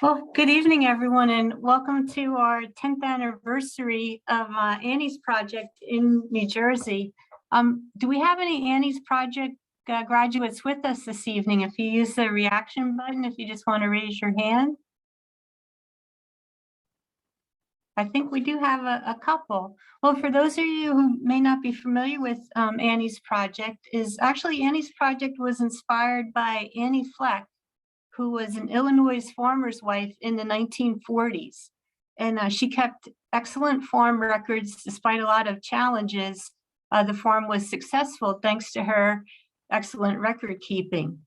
Well, good evening, everyone, and welcome to our 10th anniversary of Annie's Project in New Jersey. Do we have any Annie's Project graduates with us this evening? If you use the reaction button, if you just want to raise your hand. I think we do have a couple. Well, for those of you who may not be familiar with Annie's Project, Annie's Project was inspired by Annie Fleck, who was an Illinois farmer's wife in the 1940s. And she kept excellent farm records despite a lot of challenges. The farm was successful thanks to her excellent record keeping.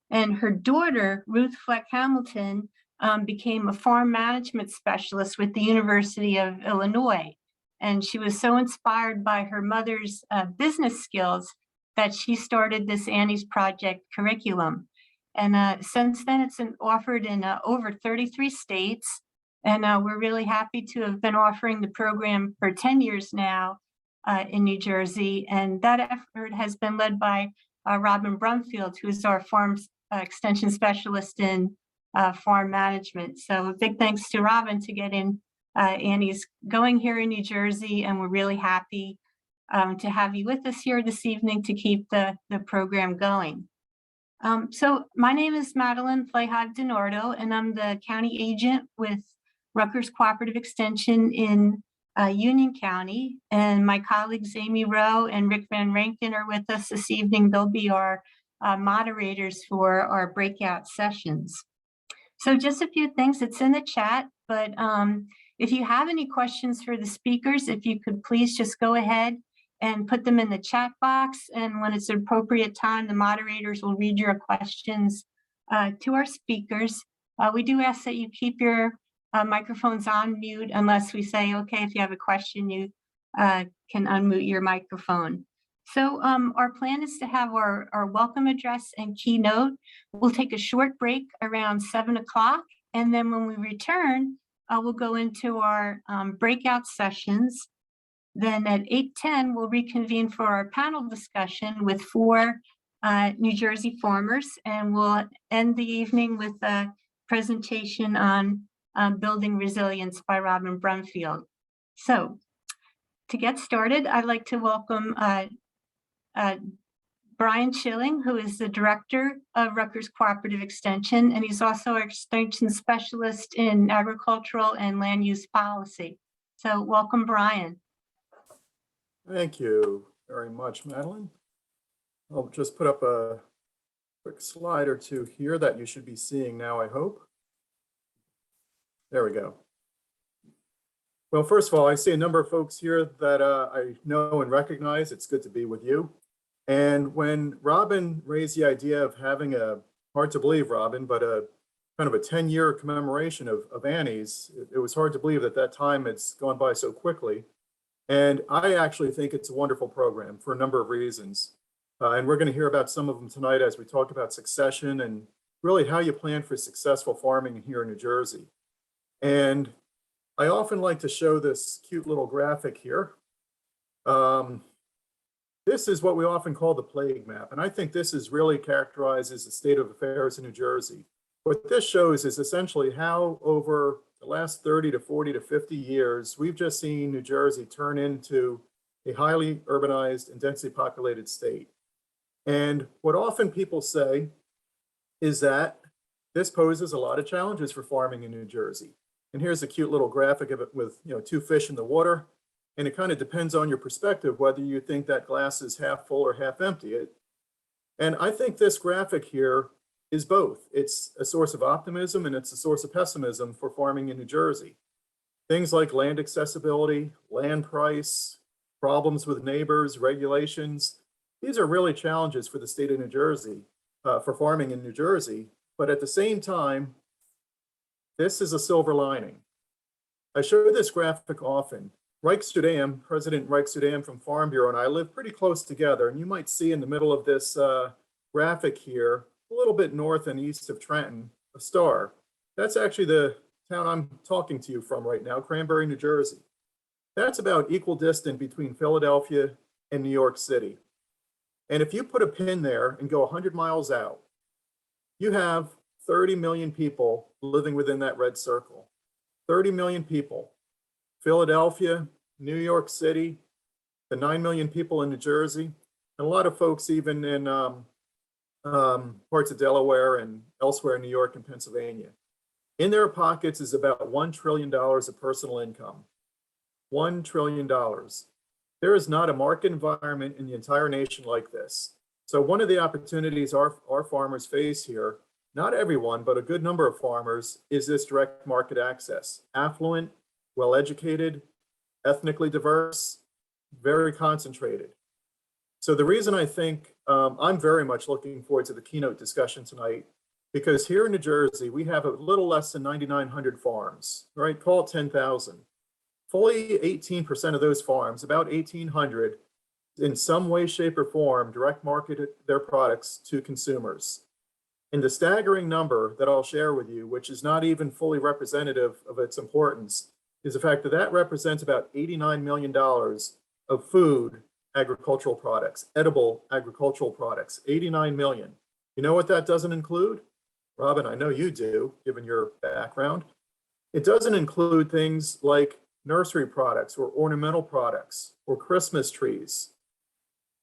And her daughter, Ruth Fleck Hamilton, became a farm management specialist with the University of Illinois. And she was so inspired by her mother's business skills that she started this Annie's Project curriculum. And since then, it's been offered in over 33 states. And we're really happy to have been offering the program for 10 years now in New Jersey. And that effort has been led by Robin Brumfield, who's our farm extension specialist in farm management. So a big thanks to Robin to get in Annie's going here in New Jersey. And we're really happy to have you with us here this evening to keep the program going. So my name is Madeline Flayhive DiNardo, and I'm the county agent with Rutgers Cooperative Extension in Union County. And my colleagues Amy Rowe and Rick Van Rankin are with us this evening. They'll be our moderators for our breakout sessions. So just a few things, it's in the chat, but if you have any questions for the speakers, if you could please just go ahead and put them in the chat box. And when it's an appropriate time, the moderators will read your questions to our speakers. We do ask that you keep your microphones on mute unless we say, okay, if you have a question, you can unmute your microphone. So our plan is to have our welcome address and keynote. We'll take a short break around 7 o'clock. And then when we return, we'll go into our breakout sessions. Then at 8:10, we'll reconvene for our panel discussion with 4 New Jersey farmers, and we'll end the evening with a presentation on building resilience by Robin Brumfield. So to get started, I'd like to welcome Brian Schilling, who is the director of Rutgers Cooperative Extension, and he's also our extension specialist in agricultural and land use policy. So welcome, Brian. Thank you very much, Madeline. I'll just put up a quick slide or two here that you should be seeing now, I hope. There we go. Well, first of all, I see a number of folks here that I know and recognize. It's good to be with you. And when Robin raised the idea of having hard to believe, Robin, but a kind of a 10-year commemoration of Annie's, it was hard to believe that that time has gone by so quickly. And I actually think it's a wonderful program for a number of reasons. And we're going to hear about some of them tonight as we talk about succession and really how you plan for successful farming here in New Jersey. And I often like to show this cute little graphic here. This is what we often call the plague map. And I think this is really characterizes the state of affairs in New Jersey. What this shows is essentially how over the last 30 to 40 to 50 years, we've just seen New Jersey turn into a highly urbanized and densely populated state. And what often people say is that this poses a lot of challenges for farming in New Jersey. And here's a cute little graphic of it with 2 fish in the water. And it kind of depends on your perspective, whether you think that glass is half full or half empty. And I think this graphic here is both. It's a source of optimism and it's a source of pessimism for farming in New Jersey. Things like land accessibility, land price, problems with neighbors, regulations. These are really challenges for the state of New Jersey, for farming in New Jersey. But at the same time, this is a silver lining. I show this graphic often. President Reich Sudam from Farm Bureau and I live pretty close together. And you might see in the middle of this graphic here, a little bit north and east of Trenton, a star. That's actually the town I'm talking to you from right now, Cranberry, New Jersey. That's about equal distance between Philadelphia and New York City. And if you put a pin there and go 100 miles out, you have 30 million people living within that red circle. 30 million people. Philadelphia, New York City, the 9 million people in New Jersey, and a lot of folks even in parts of Delaware and elsewhere in New York and Pennsylvania. In their pockets is about $1 trillion of personal income. $1 trillion. There is not a market environment in the entire nation like this. So one of the opportunities our farmers face here, not everyone, but a good number of farmers, is this direct market access. Affluent, well-educated, ethnically diverse, very concentrated. So the reason I think I'm very much looking forward to the keynote discussion tonight, because here in New Jersey, we have a little less than 9,900 farms, right? Call it 10,000. Fully 18% of those farms, about 1,800, in some way, shape, or form, direct marketed their products to consumers. And the staggering number that I'll share with you, which is not even fully representative of its importance, is the fact that that represents about $89 million of food agricultural products, edible agricultural products, 89 million. You know what that doesn't include? Robin, I know you do, given your background. It doesn't include things like nursery products or ornamental products or Christmas trees.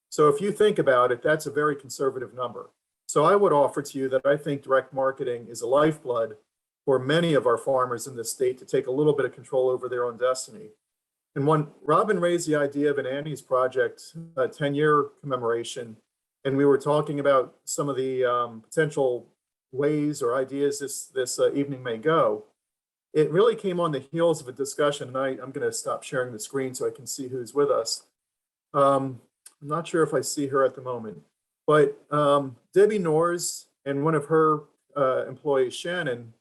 So if you think about it, that's a very conservative number. So I would offer to you that I think direct marketing is a lifeblood for many of our farmers in this state to take a little bit of control over their own destiny. And when Robin raised the idea of an Annie's Project 10-year commemoration, and we were talking about some of the potential ways or ideas this evening may go, it really came on the heels of a discussion, and I'm going to stop sharing the screen so I can see who's with us. I'm not sure if I see her at the moment, but Debbie Noors and one of her employees, Shannon,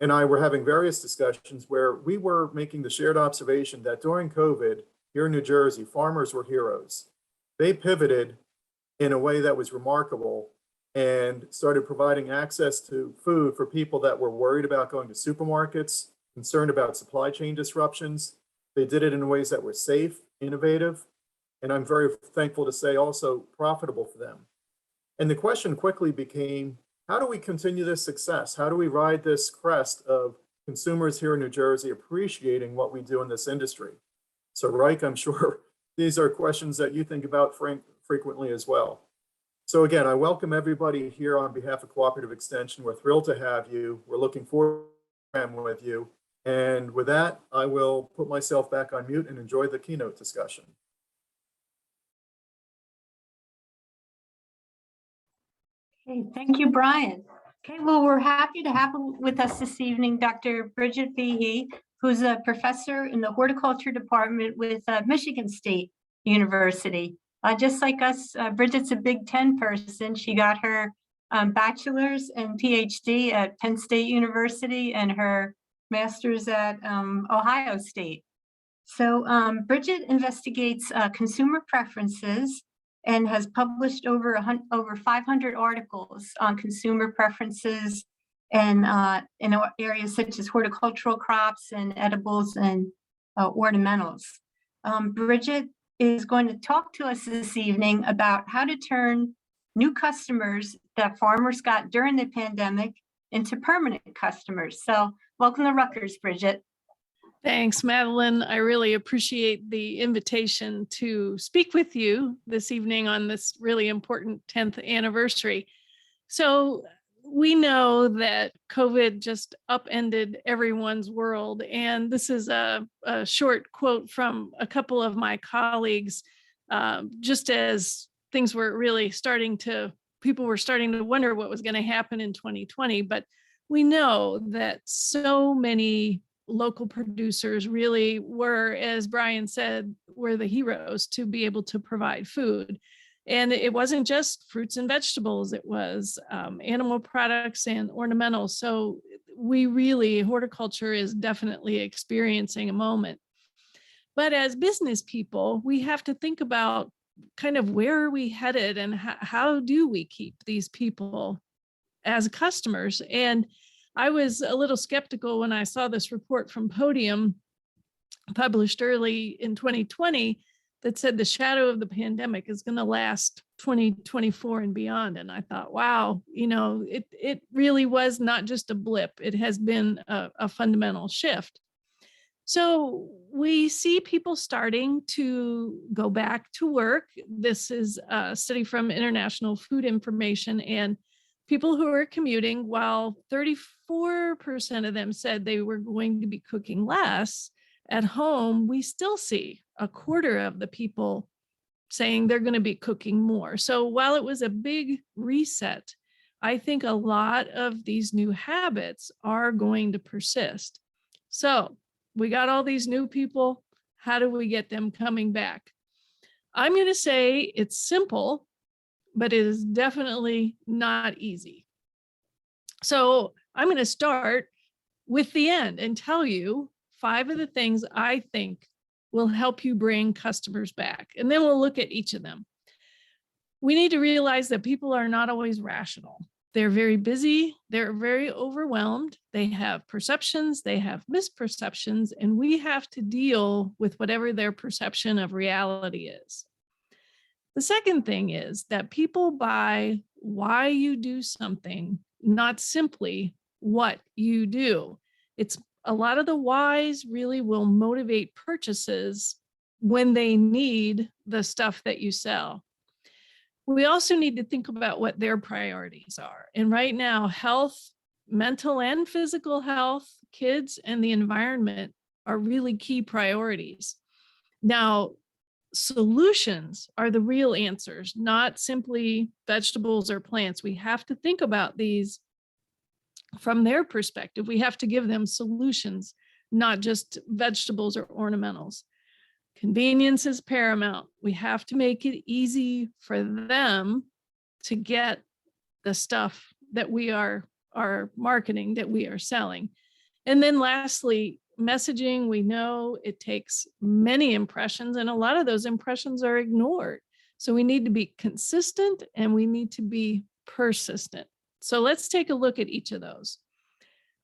and I were having various discussions where we were making the shared observation that during COVID here in New Jersey, farmers were heroes. They pivoted in a way that was remarkable and started providing access to food for people that were worried about going to supermarkets, concerned about supply chain disruptions. They did it in ways that were safe, innovative, and I'm very thankful to say also profitable for them. And the question quickly became, how do we continue this success? How do we ride this crest of consumers here in New Jersey appreciating what we do in this industry? So, Reich, I'm sure these are questions that you think about frequently as well. So again, I welcome everybody here on behalf of Cooperative Extension. We're thrilled to have you. We're looking forward to the program with you. And with that, I will put myself back on mute and enjoy the keynote discussion. Okay, thank you, Brian. Okay, well, we're happy to have with us this evening Dr. Bridget Feehey, who's a professor in the Horticulture Department with Michigan State University. Just like us, Bridget's a Big Ten person. She got her bachelor's and PhD at Penn State University and her master's at Ohio State. So Bridget investigates consumer preferences and has published over 500 articles on consumer preferences and in areas such as horticultural crops and edibles and ornamentals. Bridget is going to talk to us this evening about how to turn new customers that farmers got during the pandemic into permanent customers. So welcome to Rutgers, Bridget. Thanks, Madeline. I really appreciate the invitation to speak with you this evening on this really important 10th anniversary. So we know that COVID just upended everyone's world. And this is a short quote from a couple of my colleagues, just as things were really people were starting to wonder what was going to happen in 2020. But we know that so many local producers really were, as Brian said, were the heroes to be able to provide food. And it wasn't just fruits and vegetables, it was animal products and ornamentals. So horticulture is definitely experiencing a moment. But as business people, we have to think about kind of where are we headed and how do we keep these people as customers? And I was a little skeptical when I saw this report from Podium published early in 2020 that said the shadow of the pandemic is going to last 2024 and beyond. And I thought, wow, it really was not just a blip. It has been a fundamental shift. So we see people starting to go back to work. This is a study from International Food Information, and people who are commuting, while 34% of them said they were going to be cooking less at home, we still see a quarter of the people saying they're going to be cooking more. So while it was a big reset, I think a lot of these new habits are going to persist. So we got all these new people. How do we get them coming back? I'm going to say it's simple, but it is definitely not easy. So I'm going to start with the end and tell you 5 of the things I think will help you bring customers back. And then we'll look at each of them. We need to realize that people are not always rational. They're very busy. They're very overwhelmed. They have perceptions. They have misperceptions. And we have to deal with whatever their perception of reality is. The second thing is that people buy why you do something, not simply what you do. It's a lot of the whys really will motivate purchases when they need the stuff that you sell. We also need to think about what their priorities are. And right now, health, mental and physical health, kids, and the environment are really key priorities. Now, solutions are the real answers, not simply vegetables or plants. We have to think about these from their perspective. We have to give them solutions, not just vegetables or ornamentals. Convenience is paramount. We have to make it easy for them to get the stuff that we are marketing, that we are selling. And then lastly, messaging. We know it takes many impressions, and a lot of those impressions are ignored. So we need to be consistent and we need to be persistent. So let's take a look at each of those.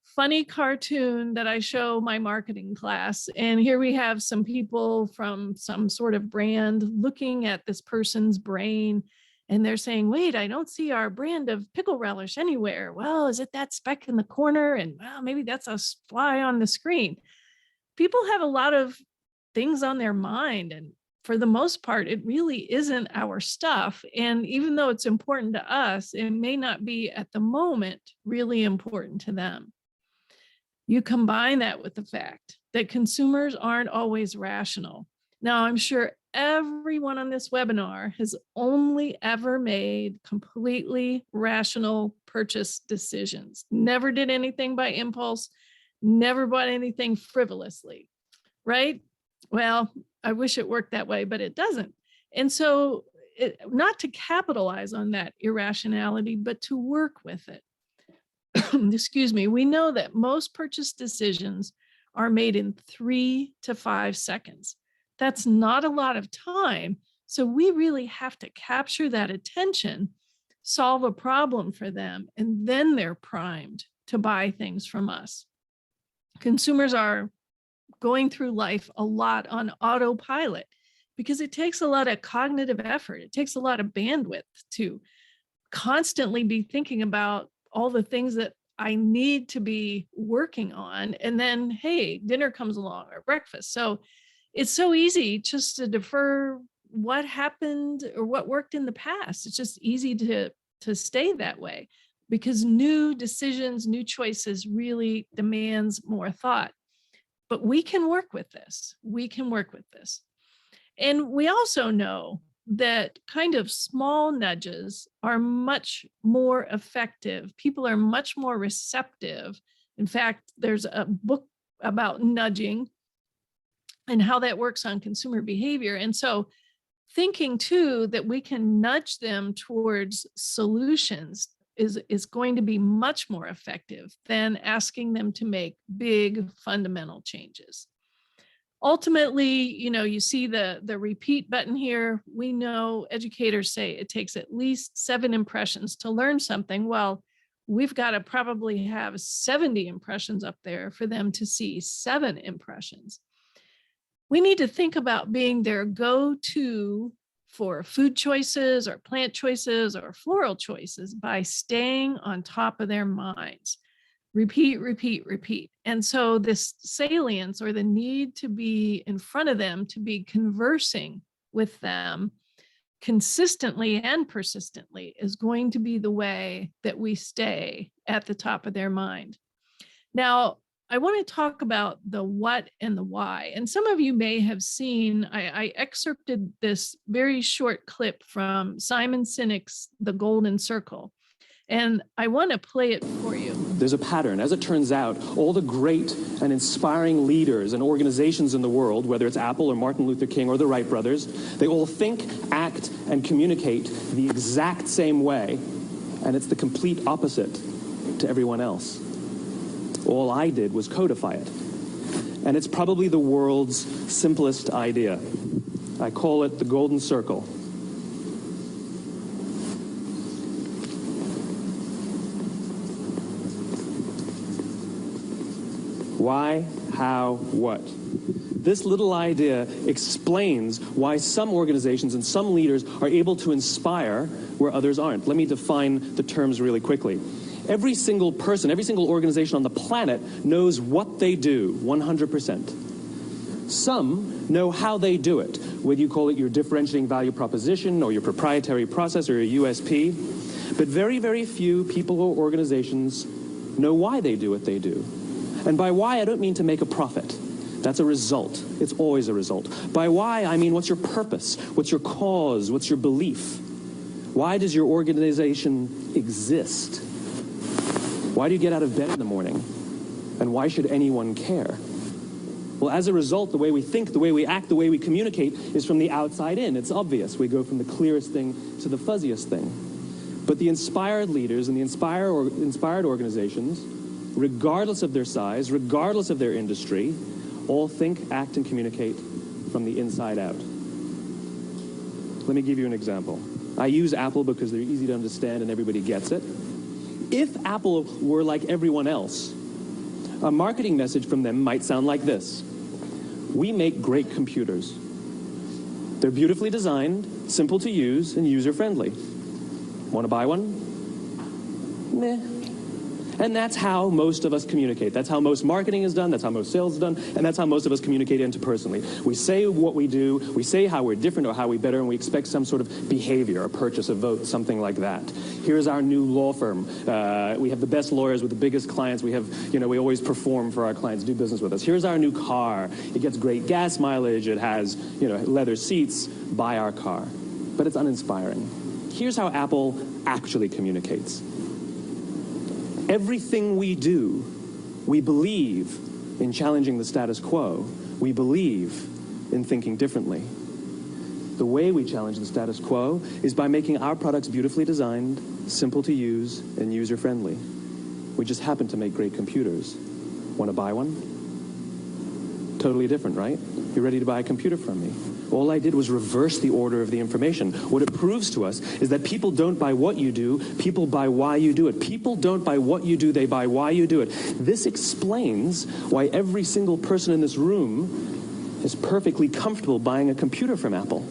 Funny cartoon that I show my marketing class. And here we have some people from some sort of brand looking at this person's brain, and they're saying, wait, I don't see our brand of pickle relish anywhere. Well, is it that speck in the corner? And well, maybe that's a fly on the screen. People have a lot of things on their mind, and for the most part, it really isn't our stuff. And even though it's important to us, it may not be at the moment really important to them. You combine that with the fact that consumers aren't always rational. Now, I'm sure everyone on this webinar has only ever made completely rational purchase decisions, never did anything by impulse, never bought anything frivolously, right? Well, I wish it worked that way, but it doesn't. And so not to capitalize on that irrationality, but to work with it. Excuse me, we know that most purchase decisions are made in 3 to 5 seconds. That's not a lot of time. So we really have to capture that attention, solve a problem for them, and then they're primed to buy things from us. Consumers are going through life a lot on autopilot because it takes a lot of cognitive effort. It takes a lot of bandwidth to constantly be thinking about all the things that I need to be working on. And then, hey, dinner comes along or breakfast. So it's so easy just to defer what happened or what worked in the past. It's just easy to stay that way because new decisions, new choices really demands more thought. But we can work with this. We can work with this. And we also know that kind of small nudges are much more effective. People are much more receptive. In fact, there's a book about nudging and how that works on consumer behavior. And so thinking too that we can nudge them towards solutions is going to be much more effective than asking them to make big fundamental changes. Ultimately, you see the repeat button here. We know educators say it takes at least 7 impressions to learn something. Well, we've got to probably have 70 impressions up there for them to see 7 impressions. We need to think about being their go-to for food choices or plant choices or floral choices by staying on top of their minds. Repeat, repeat, repeat. And so this salience, or the need to be in front of them, to be conversing with them consistently and persistently, is going to be the way that we stay at the top of their mind. Now, I want to talk about the what and the why. And some of you may have seen, I excerpted this very short clip from Simon Sinek's The Golden Circle. And I want to play it for you. There's a pattern. As it turns out, all the great and inspiring leaders and organizations in the world, whether it's Apple or Martin Luther King or the Wright brothers, they all think, act, and communicate the exact same way. And it's the complete opposite to everyone else. All I did was codify it. And it's probably the world's simplest idea. I call it the Golden Circle. Why, how, what? This little idea explains why some organizations and some leaders are able to inspire where others aren't. Let me define the terms really quickly. Every single person, every single organization on the planet knows what they do 100%. Some know how they do it, whether you call it your differentiating value proposition or your proprietary process or your USP. But very, very few people or organizations know why they do what they do. And by why, I don't mean to make a profit. That's a result. It's always a result. By why, I mean, what's your purpose? What's your cause? What's your belief? Why does your organization exist? Why do you get out of bed in the morning? And why should anyone care? Well, as a result, the way we think, the way we act, the way we communicate is from the outside in. It's obvious. We go from the clearest thing to the fuzziest thing. But the inspired leaders and the inspired organizations, regardless of their size, regardless of their industry, all think, act, and communicate from the inside out. Let me give you an example. I use Apple because they're easy to understand and everybody gets it. If Apple were like everyone else, a marketing message from them might sound like this. We make great computers. They're beautifully designed, simple to use, and user-friendly. Want to buy one? Meh. And that's how most of us communicate. That's how most marketing is done, that's how most sales is done, and that's how most of us communicate interpersonally. We say what we do, we say how we're different or how we're better, and we expect some sort of behavior, a purchase, a vote, something like that. Here's our new law firm. We have the best lawyers with the biggest clients. We have, we always perform for our clients, do business with us. Here's our new car. It gets great gas mileage. It has, leather seats. Buy our car. But it's uninspiring. Here's how Apple actually communicates. Everything we do, we believe in challenging the status quo. We believe in thinking differently. The way we challenge the status quo is by making our products beautifully designed, simple to use, and user-friendly. We just happen to make great computers. Want to buy one? Totally different, right? You're ready to buy a computer from me. All I did was reverse the order of the information. What it proves to us is that people don't buy what you do, people buy why you do it. People don't buy what you do, they buy why you do it. This explains why every single person in this room is perfectly comfortable buying a computer from Apple.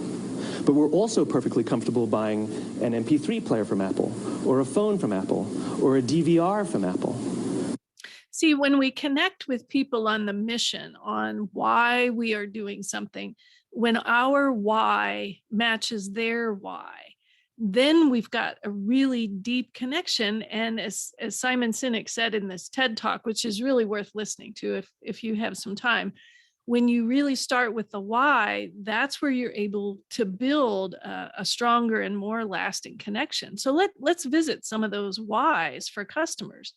But we're also perfectly comfortable buying an MP3 player from Apple, or a phone from Apple, or a DVR from Apple. See, when we connect with people on the mission, on why we are doing something, when our why matches their why, then we've got a really deep connection. And as Simon Sinek said in this TED Talk, which is really worth listening to if you have some time, when you really start with the why, that's where you're able to build a stronger and more lasting connection. So let's visit some of those whys for customers.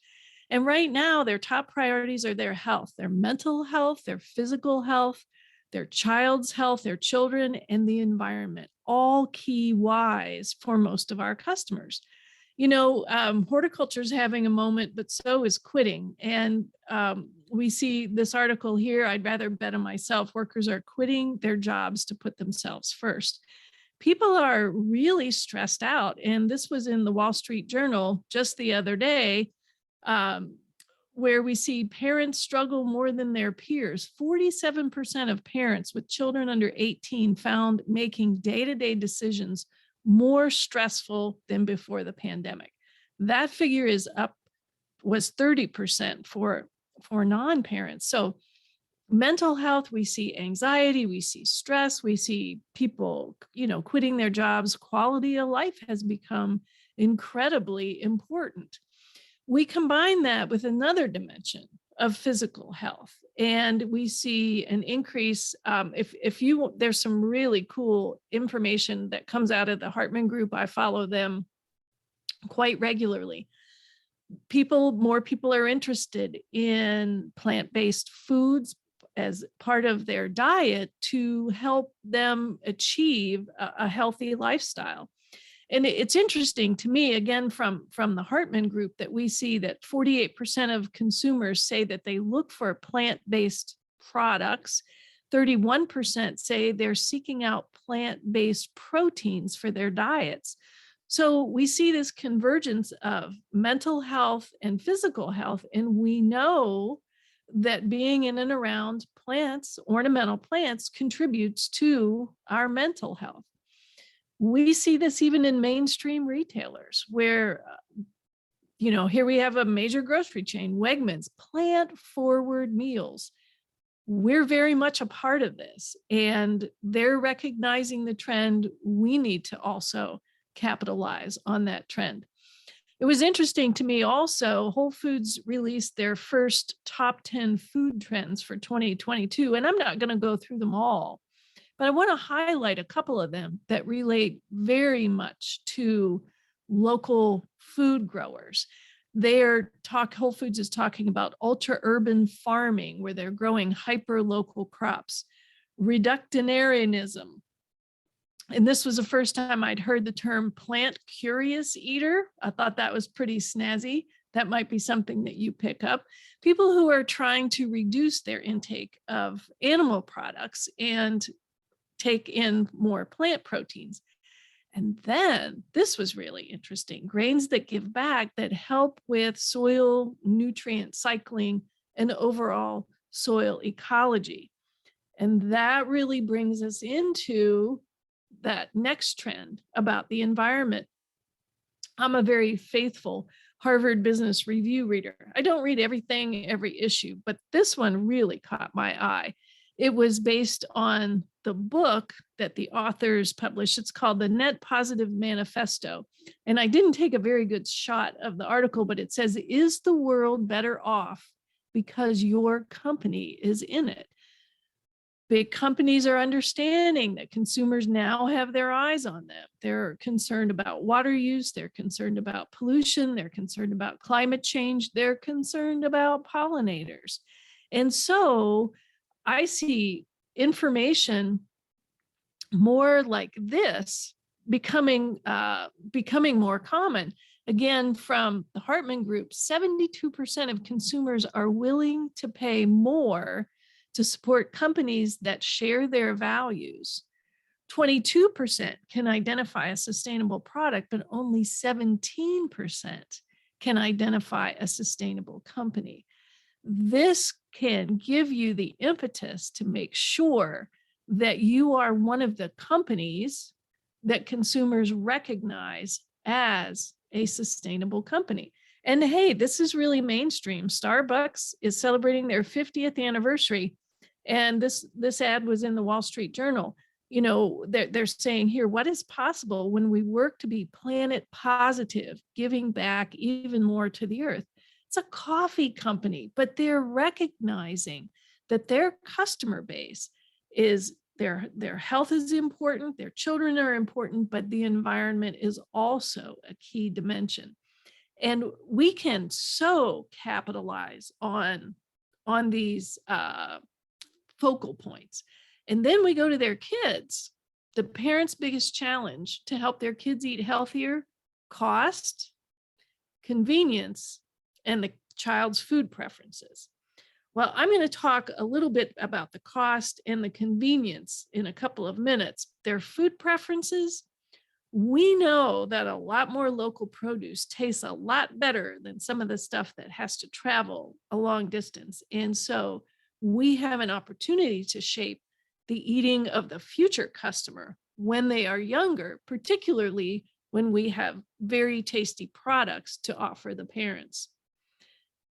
And right now, their top priorities are their health, their mental health, their physical health, their child's health, their children, and the environment, all key whys for most of our customers. Horticulture is having a moment, but so is quitting. And we see this article here, I'd rather bet on myself. Workers are quitting their jobs to put themselves first. People are really stressed out. And this was in the Wall Street Journal just the other day. where we see parents struggle more than their peers. 47% of parents with children under 18 found making day-to-day decisions more stressful than before the pandemic. That figure was 30% for non-parents. So mental health, we see anxiety, we see stress, we see people, quitting their jobs. Quality of life has become incredibly important. We combine that with another dimension of physical health, and we see an increase. There's some really cool information that comes out of the Hartman Group. I follow them quite regularly. More people are interested in plant-based foods as part of their diet to help them achieve a healthy lifestyle. And it's interesting to me, again, from the Hartman Group, that we see that 48% of consumers say that they look for plant-based products. 31% say they're seeking out plant-based proteins for their diets. So we see this convergence of mental health and physical health, and we know that being in and around plants, ornamental plants, contributes to our mental health. We see this even in mainstream retailers where, here we have a major grocery chain, Wegmans, plant-forward meals. We're very much a part of this, and they're recognizing the trend. We need to also capitalize on that trend. It was interesting to me also, Whole Foods released their first top 10 food trends for 2022, and I'm not going to go through them all, but I want to highlight a couple of them that relate very much to local food growers. Whole Foods is talking about ultra-urban farming, where they're growing hyper-local crops, reductarianism. And this was the first time I'd heard the term plant curious eater. I thought that was pretty snazzy. That might be something that you pick up. People who are trying to reduce their intake of animal products and take in more plant proteins. And then this was really interesting. Grains that give back, that help with soil nutrient cycling and overall soil ecology. And that really brings us into that next trend about the environment. I'm a very faithful Harvard Business Review reader. I don't read everything, every issue, but this one really caught my eye. It was based on the book that the authors published. It's called the Net Positive Manifesto. And I didn't take a very good shot of the article, but it says, "Is the world better off because your company is in it?" Big companies are understanding that consumers now have their eyes on them. They're concerned about water use. They're concerned about pollution. They're concerned about climate change. They're concerned about pollinators. And so I see information more like this becoming more common. Again, from the Hartman Group, 72% of consumers are willing to pay more to support companies that share their values. 22% can identify a sustainable product, but only 17% can identify a sustainable company. This can give you the impetus to make sure that you are one of the companies that consumers recognize as a sustainable company. And hey, this is really mainstream. Starbucks is celebrating their 50th anniversary. And this ad was in the Wall Street Journal. They're saying here, what is possible when we work to be planet positive, giving back even more to the earth? It's a coffee company, but they're recognizing that their customer base is their health is important, their children are important, but the environment is also a key dimension. And we can so capitalize on these focal points. And then we go to their kids. The parents' biggest challenge to help their kids eat healthier: cost, convenience, and the child's food preferences. Well, I'm going to talk a little bit about the cost and the convenience in a couple of minutes. Their food preferences, We know that a lot more local produce tastes a lot better than some of the stuff that has to travel a long distance. And so we have an opportunity to shape the eating of the future customer when they are younger, particularly when we have very tasty products to offer the parents.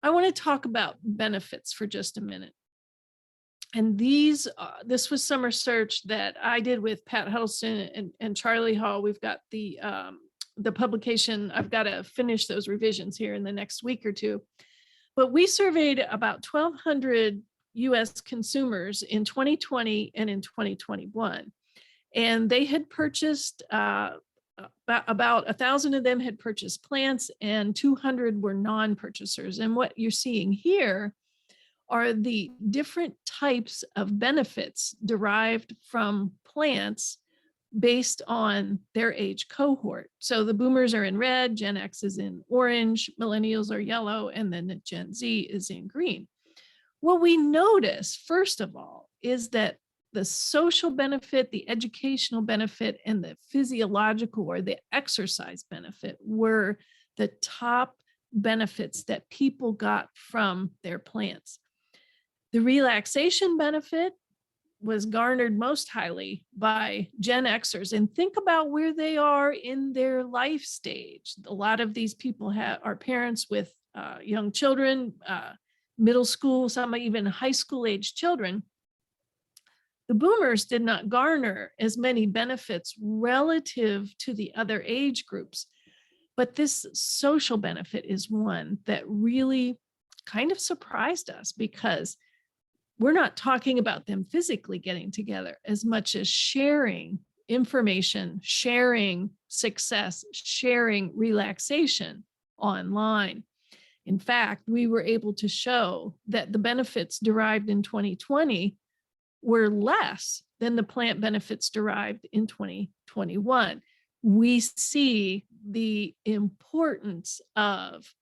I want to talk about benefits for just a minute. And this was some research that I did with Pat Huddleston and Charlie Hall. We've got the publication. I've got to finish those revisions here in the next week or two. But we surveyed about 1,200 US consumers in 2020 and in 2021. And they had purchased, about 1,000 of them had purchased plants and 200 were non-purchasers. And what you're seeing here are the different types of benefits derived from plants based on their age cohort. So the boomers are in red, Gen X is in orange, millennials are yellow, and then the Gen Z is in green. What we notice, first of all, is that the social benefit, the educational benefit, and the physiological or the exercise benefit were the top benefits that people got from their plants. The relaxation benefit was garnered most highly by Gen Xers. And think about where they are in their life stage. A lot of these people are parents with young children, middle school, some even high school age children. The boomers did not garner as many benefits relative to the other age groups. But this social benefit is one that really kind of surprised us, because we're not talking about them physically getting together as much as sharing information, sharing success, sharing relaxation online. In fact, we were able to show that the benefits derived in 2020 were less than the plant benefits derived in 2021. We see the importance of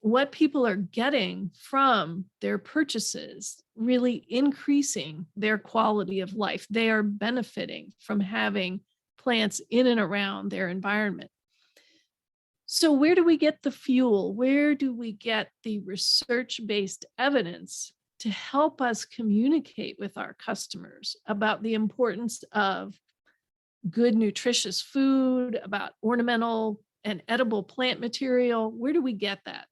what people are getting from their purchases really increasing their quality of life. They are benefiting from having plants in and around their environment. So where do we get the fuel? Where do we get the research-based evidence to help us communicate with our customers about the importance of good, nutritious food, about ornamental and edible plant material? Where do we get that?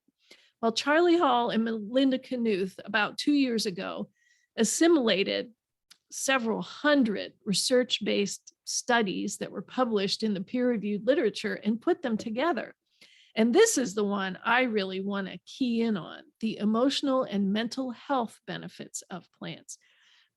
Well, Charlie Hall and Melinda Knuth, about 2 years ago, assimilated several hundred research-based studies that were published in the peer-reviewed literature and put them together. And this is the one I really want to key in on, the emotional and mental health benefits of plants.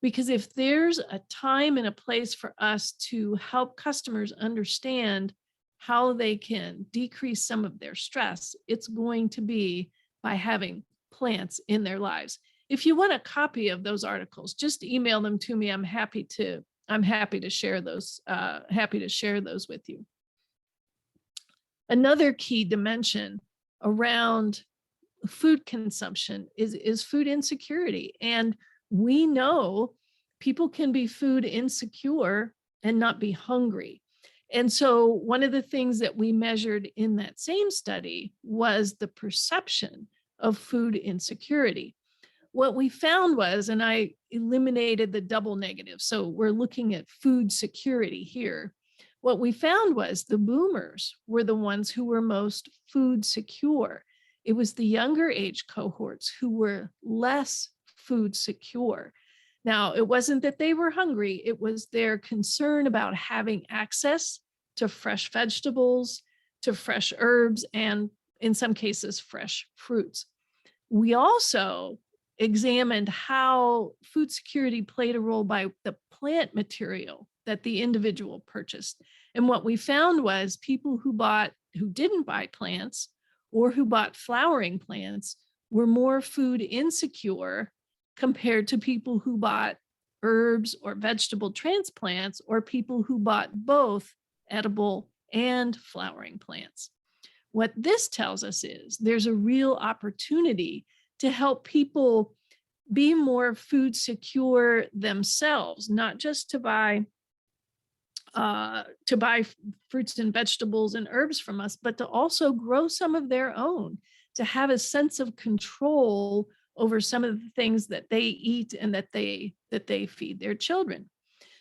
Because if there's a time and a place for us to help customers understand how they can decrease some of their stress, it's going to be by having plants in their lives. If you want a copy of those articles, just email them to me. I'm happy to share those. Happy to share those with you. Another key dimension around food consumption is food insecurity. And we know people can be food insecure and not be hungry. And so one of the things that we measured in that same study was the perception of food insecurity. What we found was, and I eliminated the double negative, so we're looking at food security here. What we found was the boomers were the ones who were most food secure. It was the younger age cohorts who were less food secure. Now, it wasn't that they were hungry, it was their concern about having access to fresh vegetables, to fresh herbs, and in some cases, fresh fruits. We also examined how food security played a role by the plant material that the individual purchased. And what we found was people who didn't buy plants or who bought flowering plants were more food insecure compared to people who bought herbs or vegetable transplants, or people who bought both edible and flowering plants. What this tells us is there's a real opportunity to help people be more food secure themselves, not just to buy to buy fruits and vegetables and herbs from us, but to also grow some of their own, to have a sense of control over some of the things that they eat and that they feed their children.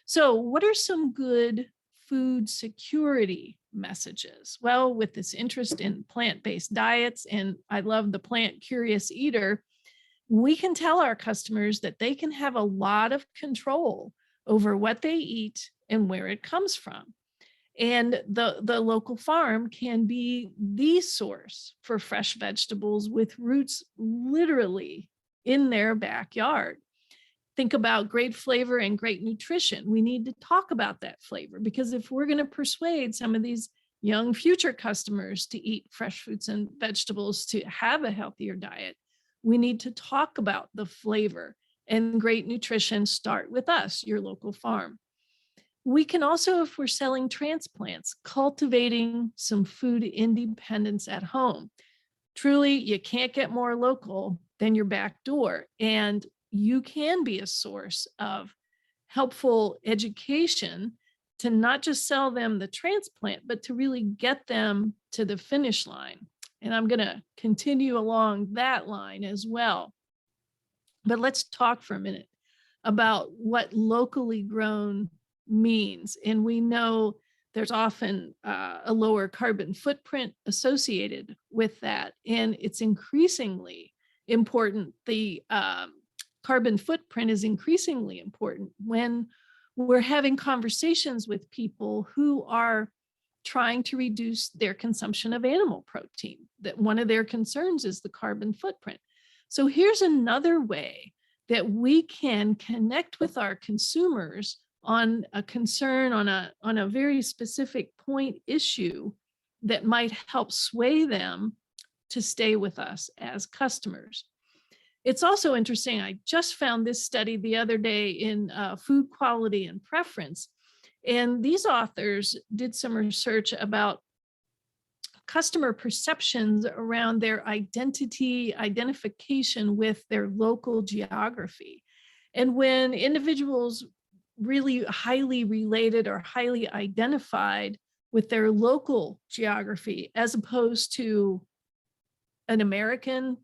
So what are some good food security messages? Well, with this interest in plant-based diets, and I love the plant curious eater, we can tell our customers that they can have a lot of control over what they eat and where it comes from. And the local farm can be the source for fresh vegetables with roots literally in their backyard. Think about great flavor and great nutrition. We need to talk about that flavor, because if we're going to persuade some of these young future customers to eat fresh fruits and vegetables, to have a healthier diet, we need to talk about the flavor, and great nutrition start with us, your local farm. We can also, if we're selling transplants, cultivating some food independence at home. Truly, you can't get more local than your back door. And you can be a source of helpful education to not just sell them the transplant, but to really get them to the finish line. And I'm going to continue along that line as well. But let's talk for a minute about what locally grown means. And we know there's often a lower carbon footprint associated with that. And it's increasingly important. The carbon footprint is increasingly important when we're having conversations with people who are trying to reduce their consumption of animal protein, that one of their concerns is the carbon footprint. So here's another way that we can connect with our consumers on a concern, on a very specific point issue that might help sway them to stay with us as customers. It's also interesting, I just found this study the other day in Food Quality and Preference, and these authors did some research about customer perceptions around their identification with their local geography. And when individuals really highly related or highly identified with their local geography, as opposed to an American,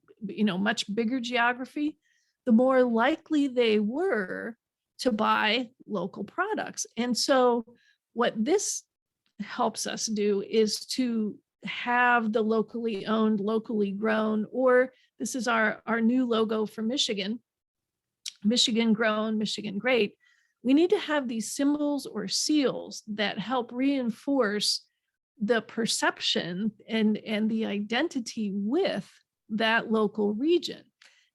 much bigger geography, the more likely they were to buy local products. And so what this helps us do is to have the locally owned, locally grown, or this is our new logo for Michigan, Michigan grown, Michigan great. We need to have these symbols or seals that help reinforce the perception and the identity with that local region.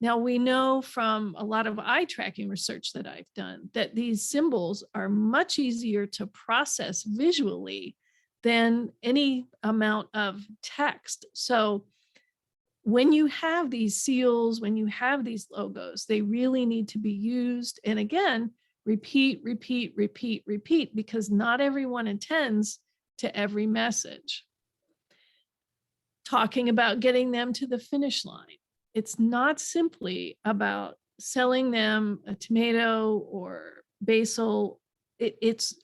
Now, we know from a lot of eye tracking research that I've done that these symbols are much easier to process visually than any amount of text. So when you have these seals, when you have these logos, they really need to be used. And again, repeat, repeat, repeat, repeat, because not everyone attends to every message. Talking about getting them to the finish line. It's not simply about selling them a tomato or basil. It's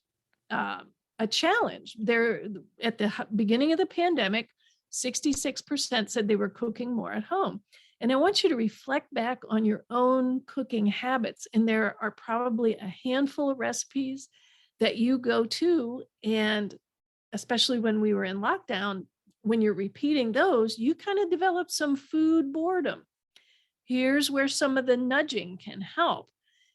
a challenge. There, at the beginning of the pandemic, 66% said they were cooking more at home. And I want you to reflect back on your own cooking habits. And there are probably a handful of recipes that you go to, and especially when we were in lockdown, when you're repeating those, you kind of develop some food boredom. Here's where some of the nudging can help.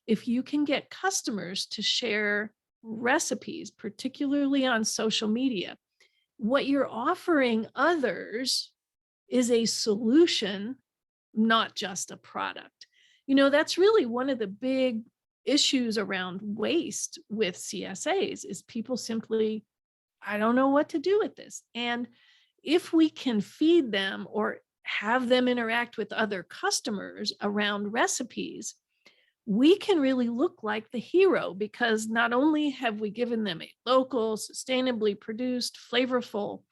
If you can get customers to share recipes, particularly on social media, what you're offering others is a solution, not just a product. That's really one of the big issues around waste with CSAs is people simply, I don't know what to do with this. And if we can feed them or have them interact with other customers around recipes, we can really look like the hero, because not only have we given them a local, sustainably produced, flavorful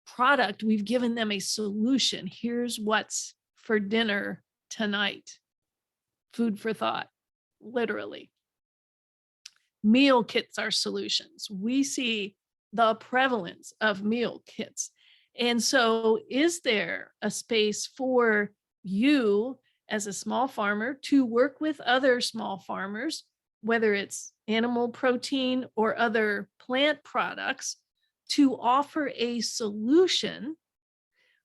product, we've given them a solution. Here's what's for dinner tonight. Food for thought, literally. meal kits are solutions. We see the prevalence of meal kits. And so is there a space for you as a small farmer to work with other small farmers, whether it's animal protein or other plant products, to offer a solution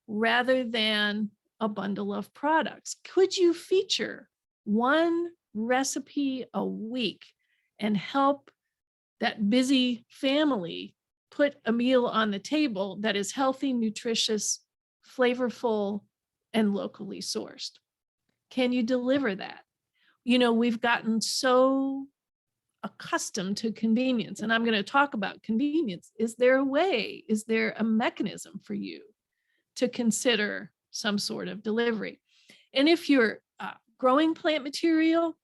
rather than a bundle of products? Could you feature one recipe a week and help that busy family put a meal on the table that is healthy, nutritious, flavorful, and locally sourced? Can you deliver that? You know, we've gotten so accustomed to convenience, and I'm going to talk about convenience. Is there a way? Is there a mechanism for you to consider some sort of delivery? And if you're growing plant material,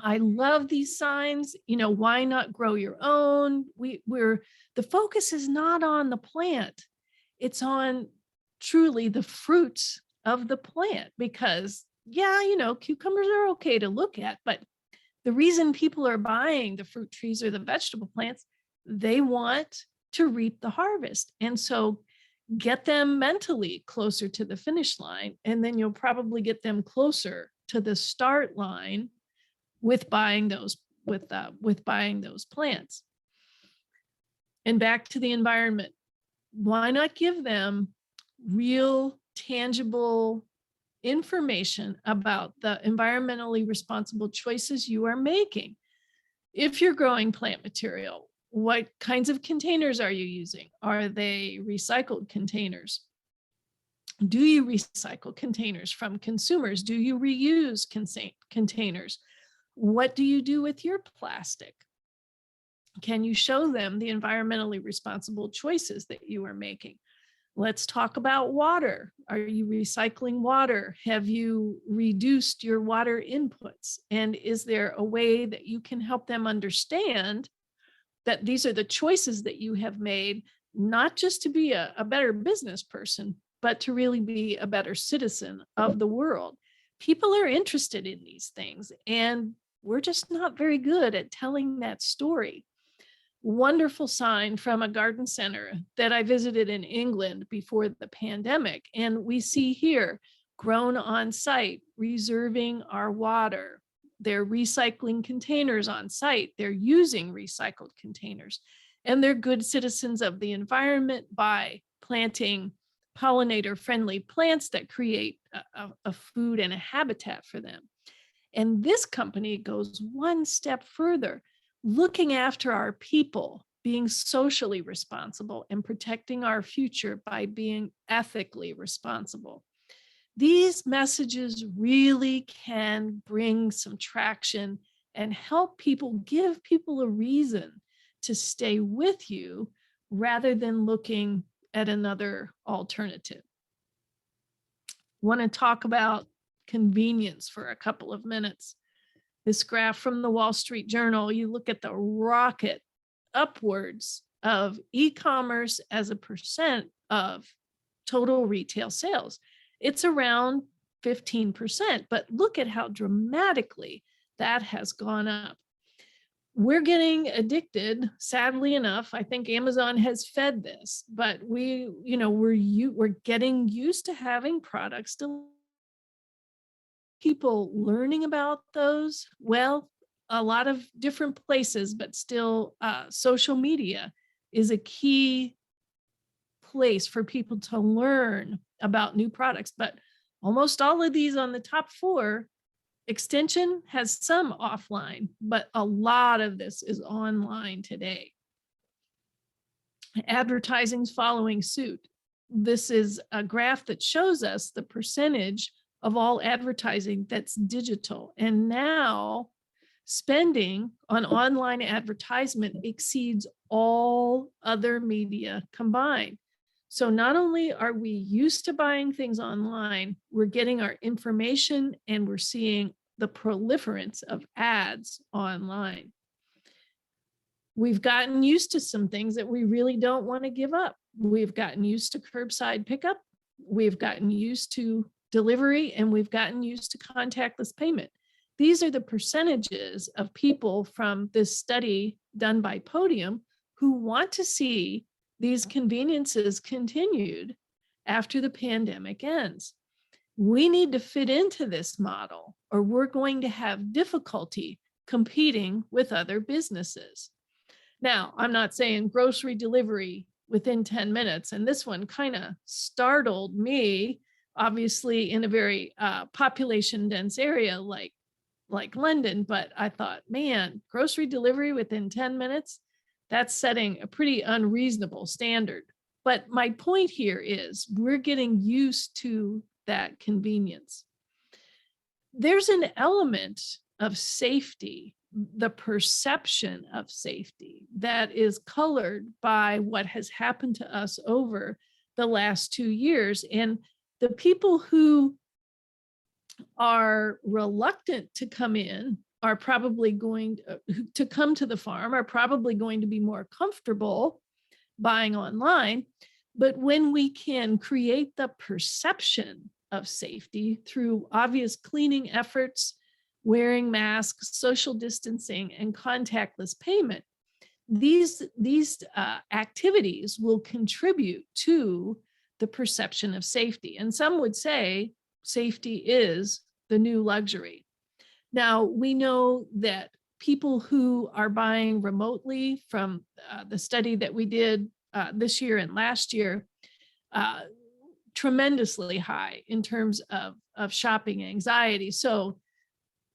I love these signs. You know, why not grow your own? The focus is not on the plant. It's on truly the fruits of the plant, because yeah, you know, cucumbers are okay to look at, but the reason people are buying the fruit trees or the vegetable plants, they want to reap the harvest. And so get them mentally closer to the finish line, and then you'll probably get them closer to the start line with buying those plants. And back to the environment, why not give them real, tangible information about the environmentally responsible choices you are making? If you're growing plant material, what kinds of containers are you using? Are they recycled containers? Do you recycle containers from consumers? Do you reuse containers? What do you do with your plastic? Can you show them the environmentally responsible choices that you are making? Let's talk about water. Are you recycling water? Have you reduced your water inputs? And is there a way that you can help them understand that these are the choices that you have made, not just to be a better business person, but to really be a better citizen of the world? People are interested in these things, and we're just not very good at telling that story. Wonderful sign from a garden center that I visited in England before the pandemic. And we see here, grown on site, reserving our water. They're recycling containers on site. They're using recycled containers. And they're good citizens of the environment by planting pollinator-friendly plants that create a food and a habitat for them. And this company goes one step further, looking after our people, being socially responsible, and protecting our future by being ethically responsible. These messages really can bring some traction and help people, give people a reason to stay with you rather than looking at another alternative. Want to talk about convenience for a couple of minutes. This graph from the Wall Street Journal, you look at the rocket upwards of e-commerce as a percent of total retail sales. It's around 15%, but look at how dramatically that has gone up. We're getting addicted, sadly enough. I think Amazon has fed this, but we're getting used to having products delivered. People learning about those? Well, a lot of different places, but still social media is a key place for people to learn about new products. But almost all of these on the top 4, Extension has some offline, but a lot of this is online today. Advertising's following suit. This is a graph that shows us the percentage of all advertising that's digital. And now spending on online advertisement exceeds all other media combined. So not only are we used to buying things online, we're getting our information and we're seeing the proliferance of ads online. We've gotten used to some things that we really don't want to give up. We've gotten used to curbside pickup. We've gotten used to delivery, and we've gotten used to contactless payment. These are the percentages of people from this study done by Podium who want to see these conveniences continued after the pandemic ends. We need to fit into this model, or we're going to have difficulty competing with other businesses. Now, I'm not saying grocery delivery within 10 minutes, and this one kind of startled me, obviously in a very population dense area like London, but I thought, man, grocery delivery within 10 minutes, that's setting a pretty unreasonable standard. But my point here is we're getting used to that convenience. There's an element of safety, the perception of safety, that is colored by what has happened to us over the last 2 years. And the people who are reluctant to come in are probably going to come to the farm, are probably going to be more comfortable buying online. But when we can create the perception of safety through obvious cleaning efforts, wearing masks, social distancing, and contactless payment, these activities will contribute to the perception of safety. And some would say safety is the new luxury. Now, we know that people who are buying remotely, from the study that we did this year and last year, tremendously high in terms of shopping anxiety. So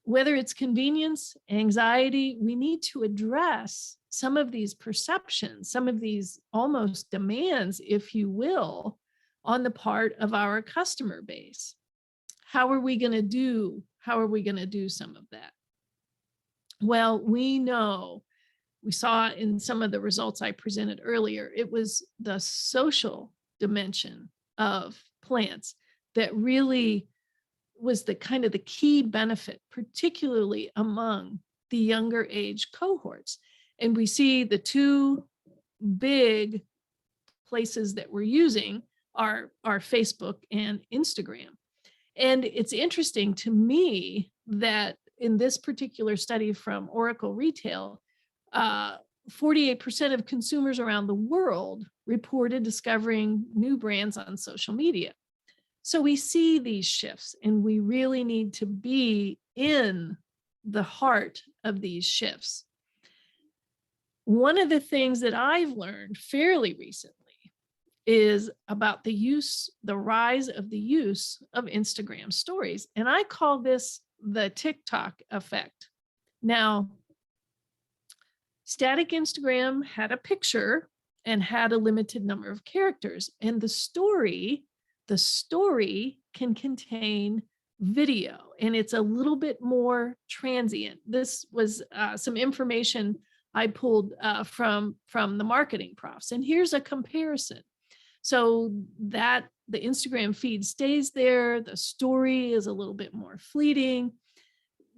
whether it's convenience, anxiety, we need to address some of these perceptions, some of these almost demands, if you will, on the part of our customer base. How are we going to do some of that? Well, we know, we saw in some of the results I presented earlier, it was the social dimension of plants that really was the kind of the key benefit, particularly among the younger age cohorts. And we see the two big places that we're using are Facebook and Instagram. And it's interesting to me that in this particular study from Oracle Retail, 48% of consumers around the world reported discovering new brands on social media. So we see these shifts, and we really need to be in the heart of these shifts. One of the things that I've learned fairly recently is about the rise of the use of Instagram stories. And I call this the TikTok effect. Now, static Instagram had a picture and had a limited number of characters, and the story can contain video, and it's a little bit more transient. This was some information I pulled from the marketing profs, and here's a comparison. So that the Instagram feed stays there, the story is a little bit more fleeting.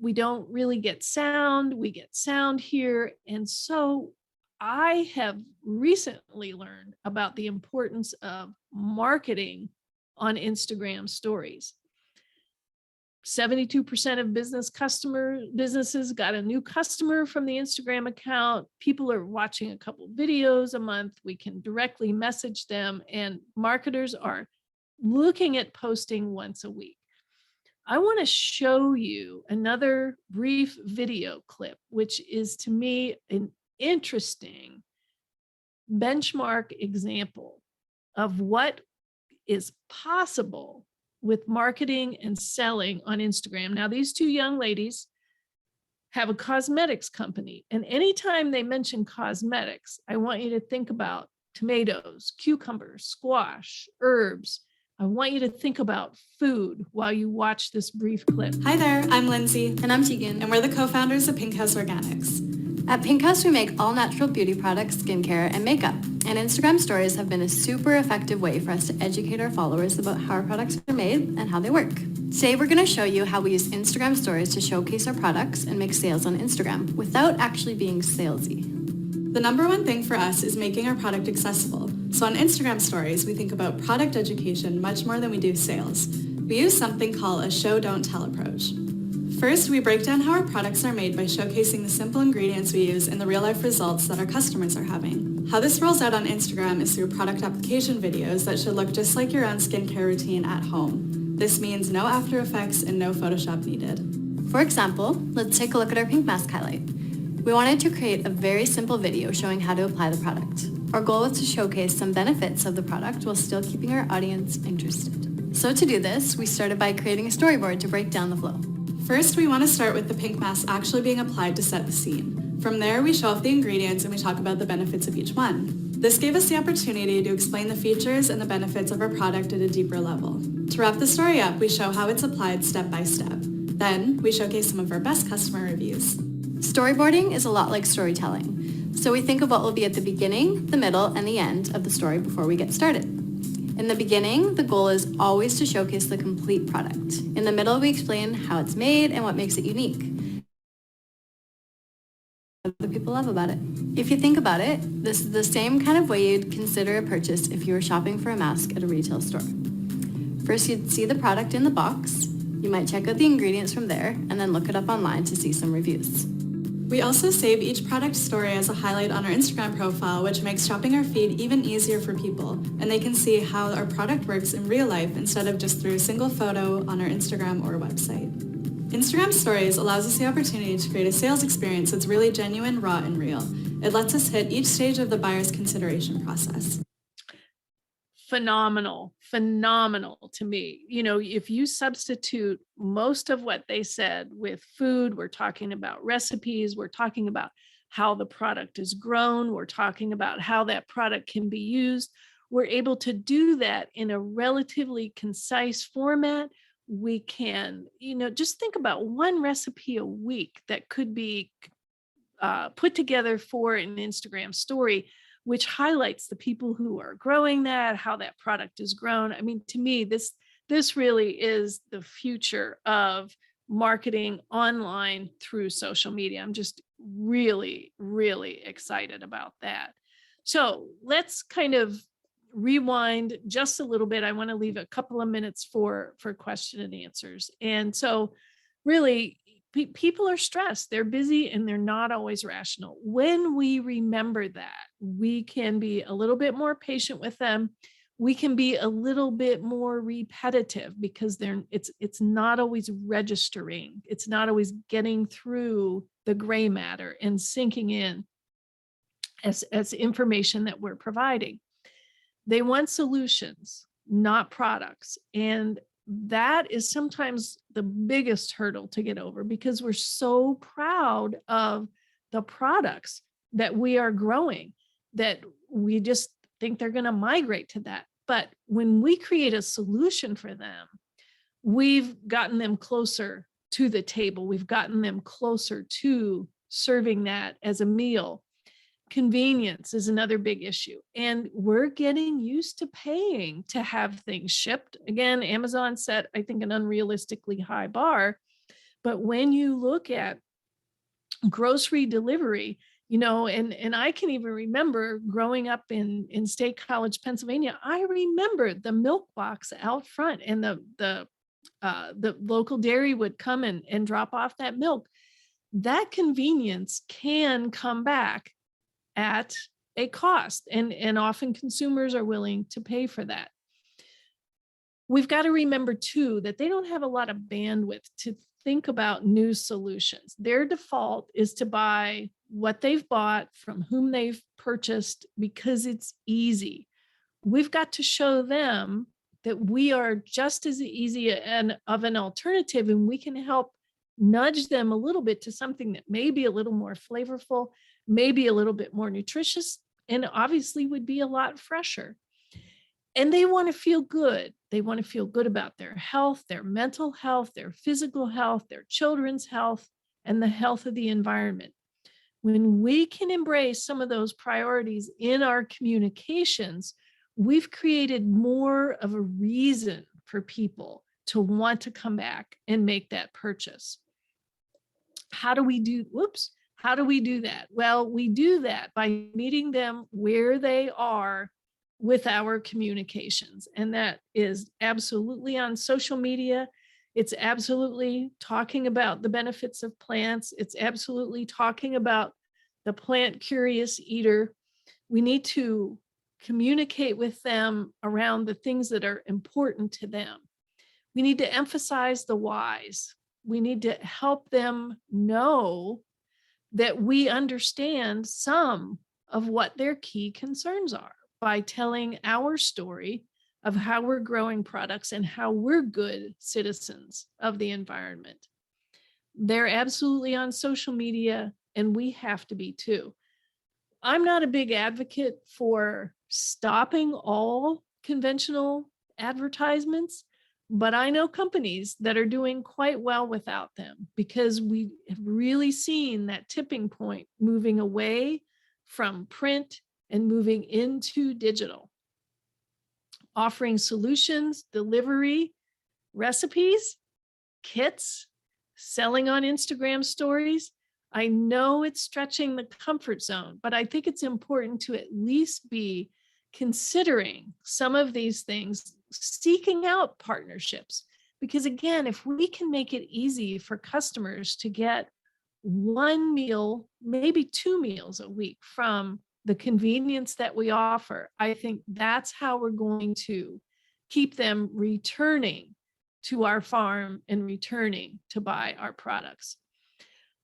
We don't really get sound, we get sound here. And so I have recently learned about the importance of marketing on Instagram stories. 72% of businesses got a new customer from the Instagram account. People are watching a couple videos a month. We can directly message them, and marketers are looking at posting once a week. I want to show you another brief video clip, which is to me an interesting benchmark example of what is possible with marketing and selling on Instagram. Now, these two young ladies have a cosmetics company, and anytime they mention cosmetics, I want you to think about tomatoes, cucumbers, squash, herbs. I want you to think about food while you watch this brief clip. Hi there, I'm Lindsay. And I'm Tegan. And we're the co-founders of Pink House Organics. At Pink House, we make all natural beauty products, skincare, and makeup. And Instagram stories have been a super effective way for us to educate our followers about how our products are made and how they work. Today, we're going to show you how we use Instagram stories to showcase our products and make sales on Instagram without actually being salesy. The number one thing for us is making our product accessible. So on Instagram stories, we think about product education much more than we do sales. We use something called a show, don't tell approach. First, we break down how our products are made by showcasing the simple ingredients we use and the real-life results that our customers are having. How this rolls out on Instagram is through product application videos that should look just like your own skincare routine at home. This means no After Effects and no Photoshop needed. For example, let's take a look at our pink mask highlight. We wanted to create a very simple video showing how to apply the product. Our goal was to showcase some benefits of the product while still keeping our audience interested. So to do this, we started by creating a storyboard to break down the flow. First, we want to start with the pink mask actually being applied to set the scene. From there, we show off the ingredients and we talk about the benefits of each one. This gave us the opportunity to explain the features and the benefits of our product at a deeper level. To wrap the story up, we show how it's applied step by step. Then, we showcase some of our best customer reviews. Storyboarding is a lot like storytelling. So we think of what will be at the beginning, the middle, and the end of the story before we get started. In the beginning, the goal is always to showcase the complete product. In the middle, we explain how it's made and what makes it unique. What the people love about it. If you think about it, this is the same kind of way you'd consider a purchase if you were shopping for a mask at a retail store. First, you'd see the product in the box. You might check out the ingredients from there and then look it up online to see some reviews. We also save each product story as a highlight on our Instagram profile, which makes shopping our feed even easier for people, and they can see how our product works in real life instead of just through a single photo on our Instagram or website. Instagram Stories allows us the opportunity to create a sales experience that's really genuine, raw, and real. It lets us hit each stage of the buyer's consideration process. Phenomenal to me. You know, if you substitute most of what they said with food, we're talking about recipes, we're talking about how the product is grown, we're talking about how that product can be used. We're able to do that in a relatively concise format. We can, just think about one recipe a week that could be put together for an Instagram story, which highlights the people who are growing that, how that product is grown. I mean, to me, this really is the future of marketing online through social media. I'm just really, really excited about that. So let's kind of rewind just a little bit. I want to leave a couple of minutes for question and answers. And so really, people are stressed, they're busy, and they're not always rational. When we remember that, we can be a little bit more patient with them. We can be a little bit more repetitive because it's not always registering. It's not always getting through the gray matter and sinking in as information that we're providing. They want solutions, not products. And that is sometimes the biggest hurdle to get over because we're so proud of the products that we are growing that we just think they're going to migrate to that. But when we create a solution for them, we've gotten them closer to the table. We've gotten them closer to serving that as a meal. Convenience is another big issue. And we're getting used to paying to have things shipped. Again, Amazon set, I think, an unrealistically high bar. But when you look at grocery delivery, and I can even remember growing up in State College, Pennsylvania, I remember the milk box out front and the local dairy would come and drop off that milk. That convenience can come back at a cost, and often consumers are willing to pay for that. We've got to remember too that they don't have a lot of bandwidth to think about new solutions. Their default is to buy what they've bought from whom they've purchased because it's easy. We've got to show them that we are just as easy of an alternative, and we can help nudge them a little bit to something that may be a little more flavorful, maybe a little bit more nutritious, and obviously would be a lot fresher. And they want to feel good. They want to feel good about their health, their mental health, their physical health, their children's health, and the health of the environment. When we can embrace some of those priorities in our communications, we've created more of a reason for people to want to come back and make that purchase. How do we do that? Well, we do that by meeting them where they are with our communications. And that is absolutely on social media. It's absolutely talking about the benefits of plants. It's absolutely talking about the plant curious eater. We need to communicate with them around the things that are important to them. We need to emphasize the whys. We need to help them know that we understand some of what their key concerns are by telling our story of how we're growing products and how we're good citizens of the environment. They're absolutely on social media, and we have to be too. I'm not a big advocate for stopping all conventional advertisements, but I know companies that are doing quite well without them, because we have really seen that tipping point moving away from print and moving into digital, offering solutions, delivery, recipes, kits, selling on Instagram stories. I know it's stretching the comfort zone, but I think it's important to at least be considering some of these things, seeking out partnerships. Because again, if we can make it easy for customers to get one meal, maybe 2 meals a week from the convenience that we offer, I think that's how we're going to keep them returning to our farm and returning to buy our products.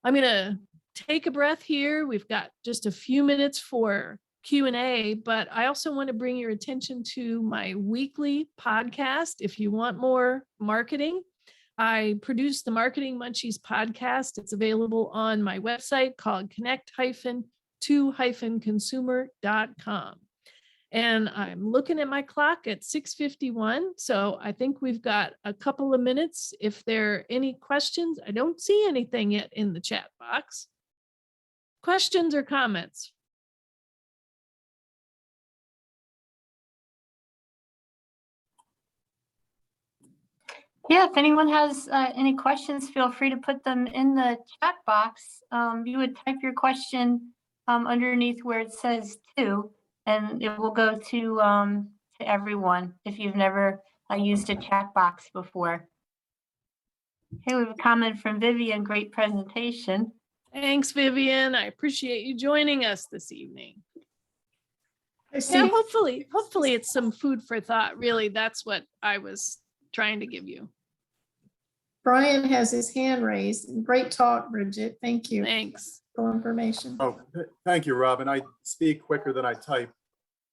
I'm going to take a breath here. We've got just a few minutes for Q&A, but I also want to bring your attention to my weekly podcast. If you want more marketing, I produce the Marketing Munchies podcast. It's available on my website called connect-to-consumer.com. And I'm looking at my clock at 6:51. So I think we've got a couple of minutes. If there are any questions, I don't see anything yet in the chat box. Questions or comments? Yeah, if anyone has any questions, feel free to put them in the chat box. You would type your question underneath where it says to, and it will go to everyone if you've never used a chat box before. Okay, we have a comment from Vivian. Great presentation. Thanks, Vivian. I appreciate you joining us this evening. I see. Yeah, hopefully it's some food for thought. Really, that's what I was trying to give you. Brian has his hand raised. Great talk, Bridget. Thank you. Thanks. For information. Oh, thank you, Robin. I speak quicker than I type.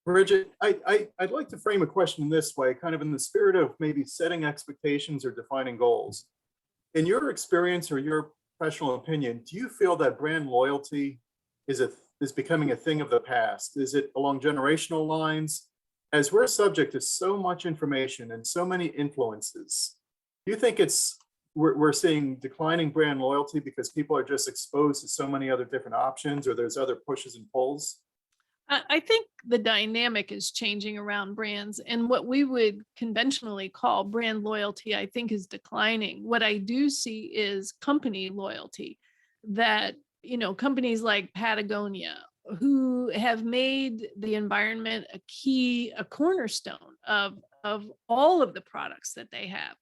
Bridget, I'd like to frame a question this way, kind of in the spirit of maybe setting expectations or defining goals. In your experience or your professional opinion, do you feel that brand loyalty is becoming a thing of the past? Is it along generational lines? As we're subject to so much information and so many influences, do you think we're seeing declining brand loyalty because people are just exposed to so many other different options, or there's other pushes and pulls? I think the dynamic is changing around brands, and what we would conventionally call brand loyalty, I think, is declining. What I do see is company loyalty, that, companies like Patagonia, who have made the environment a cornerstone of all of the products that they have.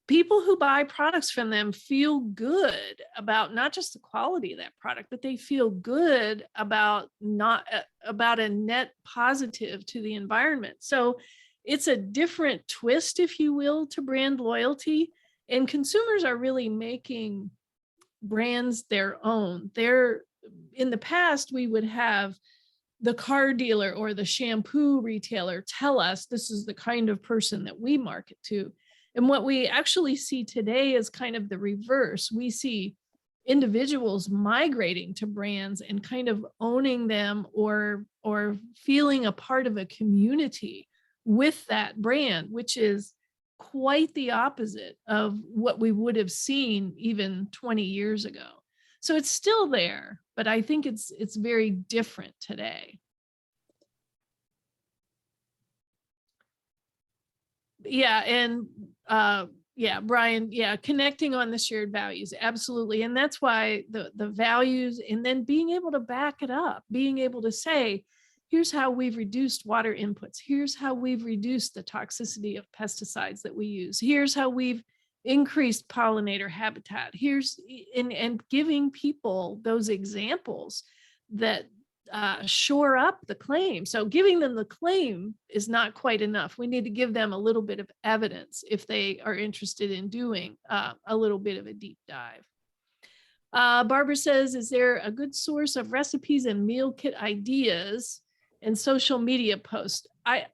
People who buy products from them feel good about not just the quality of that product, but they feel good about a net positive to the environment. So it's a different twist, if you will, to brand loyalty. And consumers are really making brands their own. In the past, we would have the car dealer or the shampoo retailer tell us this is the kind of person that we market to. And what we actually see today is kind of the reverse. We see individuals migrating to brands and kind of owning them or feeling a part of a community with that brand, which is quite the opposite of what we would have seen even 20 years ago. So it's still there, but I think it's very different today. Yeah, and Brian, connecting on the shared values, absolutely. And that's why the values, and then being able to back it up, being able to say, here's how we've reduced water inputs. Here's how we've reduced the toxicity of pesticides that we use. Here's how we've increased pollinator habitat. Here's and giving people those examples that shore up the claim. So giving them the claim is not quite enough. We need to give them a little bit of evidence if they are interested in doing a little bit of a deep dive. Barbara says, is there a good source of recipes and meal kit ideas and social media posts? I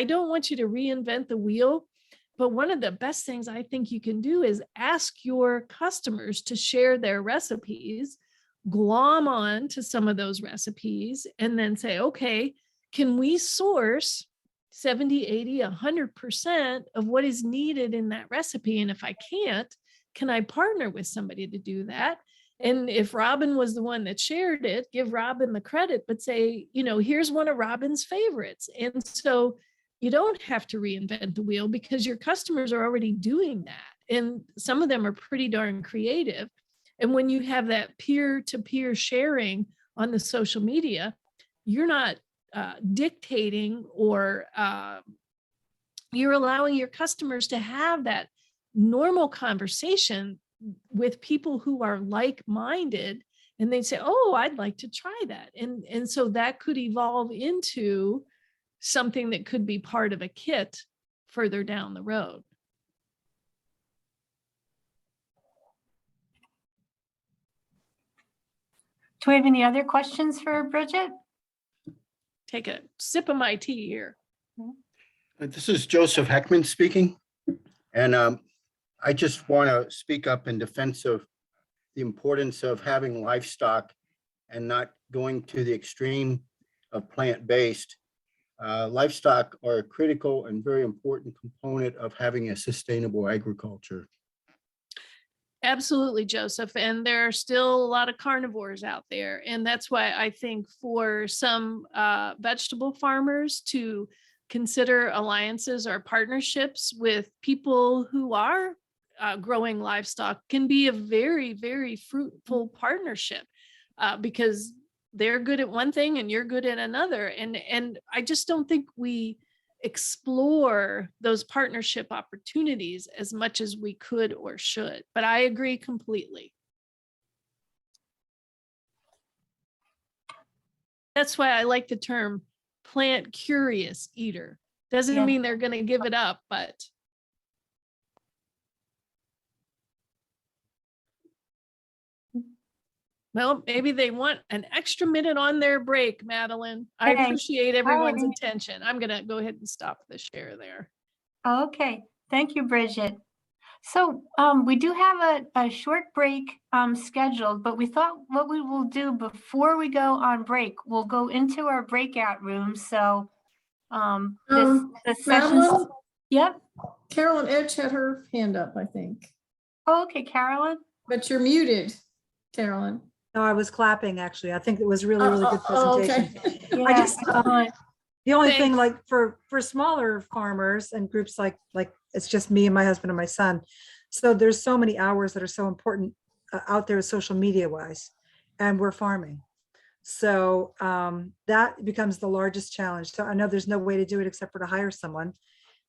don't want you to reinvent the wheel, but one of the best things I think you can do is ask your customers to share their recipes, glom on to some of those recipes, and then say, okay, can we source 70, 80, 100% of what is needed in that recipe? And if I can't, can I partner with somebody to do that? And if Robin was the one that shared it, give Robin the credit, but say, here's one of Robin's favorites. And so you don't have to reinvent the wheel because your customers are already doing that. And some of them are pretty darn creative. And when you have that peer-to-peer sharing on the social media, you're not dictating or you're allowing your customers to have that normal conversation with people who are like-minded, and they say, oh, I'd like to try that. And so that could evolve into something that could be part of a kit further down the road. Do we have any other questions for Bridget? Take a sip of my tea here. This is Joseph Heckman speaking. And I just want to speak up in defense of the importance of having livestock and not going to the extreme of plant-based. Livestock are a critical and very important component of having a sustainable agriculture. Absolutely, Joseph. And there are still a lot of carnivores out there. And that's why I think for some vegetable farmers to consider alliances or partnerships with people who are growing livestock can be a very, very fruitful partnership because they're good at one thing and you're good at another. And I just don't think we explore those partnership opportunities as much as we could or should. But I agree completely. That's why I like the term plant curious eater. Doesn't mean they're going to give it up, but well, maybe they want an extra minute on their break, Madeline. I appreciate everyone's attention. I'm going to go ahead and stop the share there. Okay, thank you, Bridget. So we do have a short break scheduled, but we thought what we will do before we go on break, we'll go into our breakout room. So the sessions. Madeline? Yep. Carolyn Edge had her hand up, I think. Oh, okay, Carolyn. But you're muted, Carolyn. No, I was clapping, actually. I think it was really, really good presentation. Okay. Yeah, I just, the only Thanks. thing, like for smaller farmers and groups like it's just me and my husband and my son. So there's so many hours that are so important out there social media wise, and we're farming. So that becomes the largest challenge. So I know there's no way to do it except for to hire someone.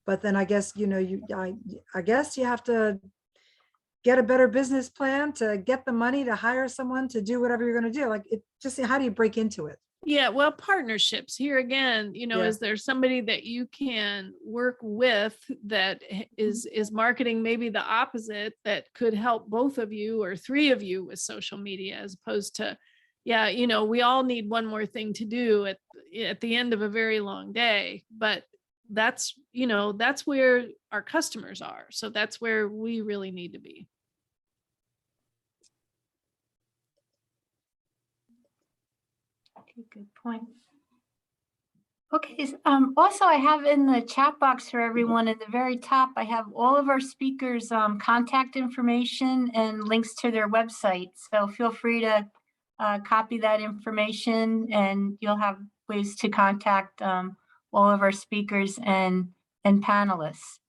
But then I guess, I guess you have to get a better business plan to get the money to hire someone to do whatever you're going to do. Like it just, how do you break into it? Yeah, well, partnerships here again, is there somebody that you can work with that is marketing maybe the opposite that could help both of you or three of you with social media, as opposed to, we all need one more thing to do at the end of a very long day, but that's where our customers are. So that's where we really need to be. Good point. Okay, also I have in the chat box for everyone at the very top, I have all of our speakers' contact information and links to their website. So feel free to copy that information and you'll have ways to contact all of our speakers and panelists.